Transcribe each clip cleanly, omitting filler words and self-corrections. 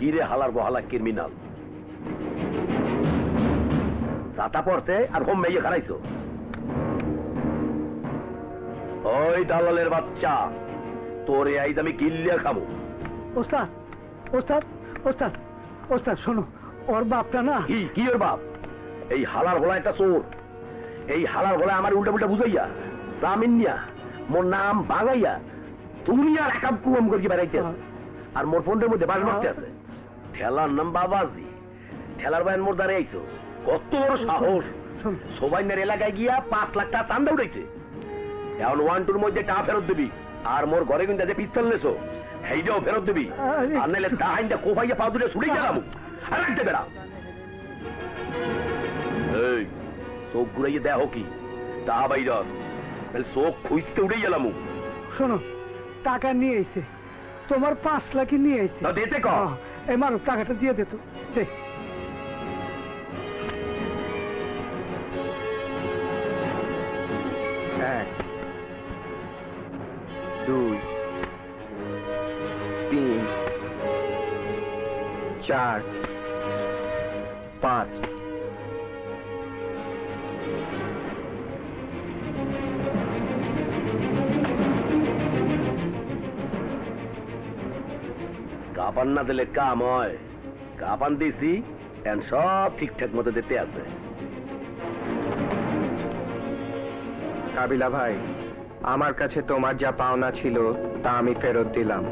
কিরে হালার বহালা ক্রিমিনাল ছাতা পড়ছে আর হোম মেয়ে খারাইছো ওই দালালের বাচ্চা তোরে আইজ আমি কিল্লিয়া খাবো ওস্তাদ ওস্তাদ ওস্তাদ ওস্তাদ শোনো ওর বাপটা না কি ওর বাপ এই হালার ভোলা একটা চোর এই হালার ভোলা আমার উল্টা পুল্টা বুঝাইয়া জামিন নিয়া মোর নাম ভাঙাইয়া তুমি আর একাম কুয়াম করি বেড়াইতে আর মোর ফোনের মধ্যে বাস মারতে আছে ঠেলার নাম বাবাজি ঠেলার বাইন মোর দাঁড়িয়ে আইছো কত বড় সাহস সবাই এলাকায় গিয়া 5 লাখ টাকা চান্দা উঠাইছে এখন 1-2 মধ্যে টাকা ফেরত দিবি আর মোর ঘরে কিন্তু যে পিস্তল নেছো সেইটাও ফেরত দিবি আর নাইলে তাহাইনটা কোপাইয়া পা দুটো ছুড়ে গেলাম আর রাখতে বেড়া এই চোখ ঘুরাইয়ে দেখো কি তা বাইর তাহলে চোখ খুঁজতে উঠে গেলাম শোনো টাকা নিয়ে এসে তোমার 5 লাখই নিয়ে এসে দিতে ক এই মানুষ টাকাটা দিয়ে দিত দে 1 2 3 4 5 কাপান না দিলে কাম হয় কাপান দিছি সব ঠিকঠাক মতো দিতে আছে কাবিলা ভাই আমার কাছে তোমার যা পাওনা ছিল তা আমি ফেরত দিলাম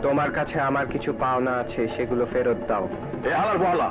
তোমার কাছে আমার কিছু পাওনা আছে সেগুলো ফেরত দাও এ হালার বলা